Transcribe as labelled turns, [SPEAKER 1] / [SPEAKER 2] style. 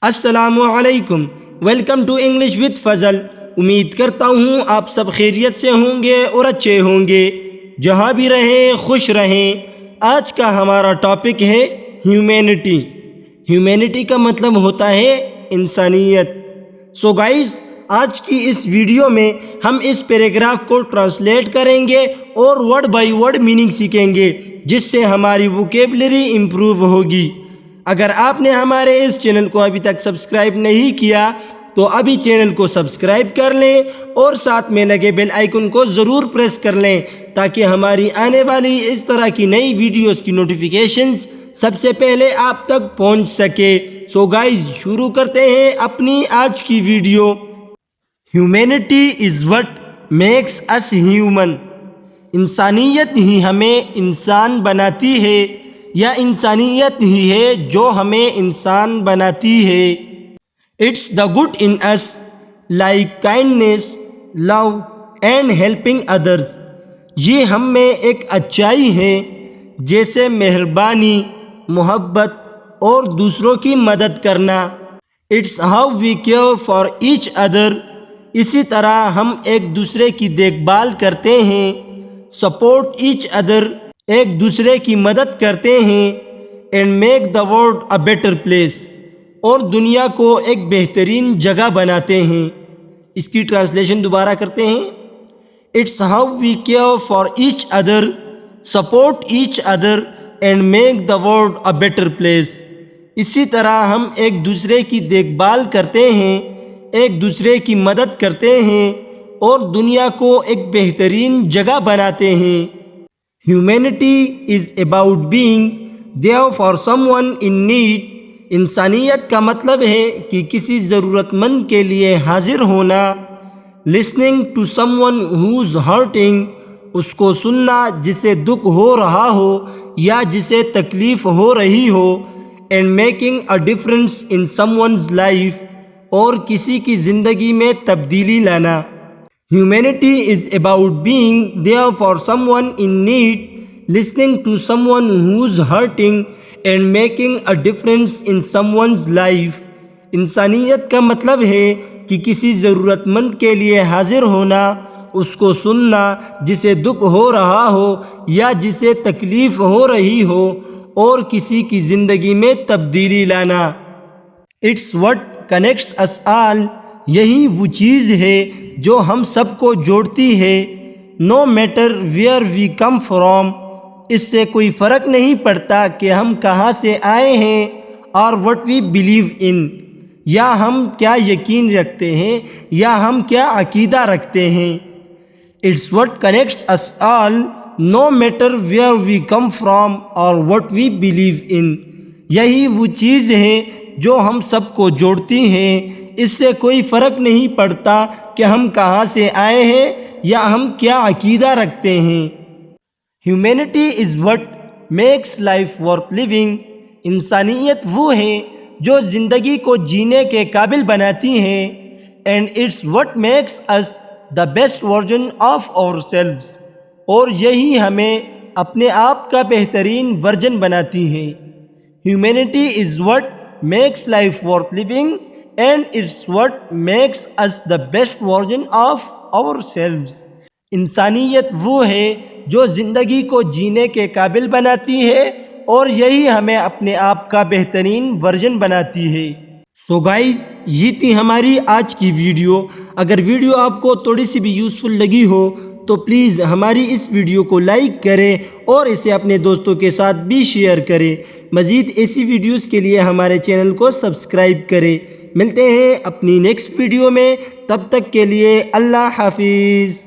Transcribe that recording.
[SPEAKER 1] السلام علیکم، welcome to English with فضل۔ امید کرتا ہوں آپ سب خیریت سے ہوں گے اور اچھے ہوں گے، جہاں بھی رہیں خوش رہیں۔ آج کا ہمارا ٹاپک ہے ہیومینٹی۔ ہیومینٹی کا مطلب ہوتا ہے انسانیت۔ سو گائز، آج کی اس ویڈیو میں ہم اس پیراگراف کو ٹرانسلیٹ کریں گے اور ورڈ بائی ورڈ میننگ سیکھیں گے، جس سے ہماری ووکیبلری امپروو ہوگی۔ اگر آپ نے ہمارے اس چینل کو ابھی تک سبسکرائب نہیں کیا تو ابھی چینل کو سبسکرائب کر لیں اور ساتھ میں لگے بیل آئیکن کو ضرور پریس کر لیں تاکہ ہماری آنے والی اس طرح کی نئی ویڈیوز کی نوٹیفیکیشنز سب سے پہلے آپ تک پہنچ سکے۔ سو گائز، شروع کرتے ہیں اپنی آج کی video. Humanity is what makes us human. انسانیت ہی ہمیں انسان بناتی ہے، یا انسانیت ہی ہے جو ہمیں انسان بناتی ہے۔ It's the good in us, like kindness, love and helping others. یہ ہم میں ایک اچائی ہے، جیسے مہربانی، محبت اور دوسروں کی مدد کرنا۔ It's how we care for each other. اسی طرح ہم ایک دوسرے کی دیکھ بھال کرتے ہیں۔ سپورٹ ایچ ادر، ایک دوسرے کی مدد کرتے ہیں۔ And make the world a better place, اور دنیا کو ایک بہترین جگہ بناتے ہیں۔ اس کی ٹرانسلیشن دوبارہ کرتے ہیں۔ It's how we care for each other, support each other and make the world a better place. اسی طرح ہم ایک دوسرے کی دیکھ بھال کرتے ہیں، ایک دوسرے کی مدد کرتے ہیں اور دنیا کو ایک بہترین جگہ بناتے ہیں۔ Humanity is about being there for someone in need. انسانیت کا مطلب ہے کہ کسی ضرورت مند کے لیے حاضر ہونا۔ Listening to someone who's hurting, اس کو سننا جسے دکھ ہو رہا ہو یا جسے تکلیف ہو رہی ہو۔ And making a difference in someone's life, اور کسی کی زندگی میں تبدیلی لانا۔ Humanity is about being there for someone in need, listening to someone who's hurting and making a difference in someone's life. انسانیت کا مطلب ہے کہ کسی ضرورت مند کے لیے حاضر ہونا، اس کو سننا جسے دکھ ہو رہا ہو یا جسے تکلیف ہو رہی ہو، اور کسی کی زندگی میں تبدیلی لانا۔ اٹس وٹ کنیکٹس اس آل، یہی وہ چیز ہے جو ہم سب کو جوڑتی ہے۔ No matter where we come from, اس سے کوئی فرق نہیں پڑتا کہ ہم کہاں سے آئے ہیں، اور وٹ وی بلیو ان، یا ہم کیا یقین رکھتے ہیں یا ہم کیا عقیدہ رکھتے ہیں۔ It's what connects us all, no matter where we come from or what we believe in, یہی وہ چیز ہے جو ہم سب کو جوڑتی ہیں۔ اس سے کوئی فرق نہیں پڑتا کہ ہم کہاں سے آئے ہیں یا ہم کیا عقیدہ رکھتے ہیں۔ Humanity is what makes life worth living. انسانیت وہ ہے جو زندگی کو جینے کے قابل بناتی ہے۔ And it's what makes us the best version of ourselves, اور یہی ہمیں اپنے آپ کا بہترین ورژن بناتی ہے۔ Humanity is what makes life worth living and it's what makes us the best version of ourselves. انسانیت وہ ہے جو زندگی کو جینے کے قابل بناتی ہے، اور یہی ہمیں اپنے آپ کا بہترین ورژن بناتی ہے۔ سو گائز، یہ تھی ہماری آج کی ویڈیو۔ اگر ویڈیو آپ کو تھوڑی سی بھی یوزفل لگی ہو تو پلیز ہماری اس ویڈیو کو لائک کریں اور اسے اپنے دوستوں کے ساتھ بھی شیئر کریں۔ مزید ایسی ویڈیوز کے لیے ہمارے چینل کو سبسکرائب کریں۔ ملتے ہیں اپنی نیکسٹ ویڈیو میں، تب تک کے لیے اللہ حافظ۔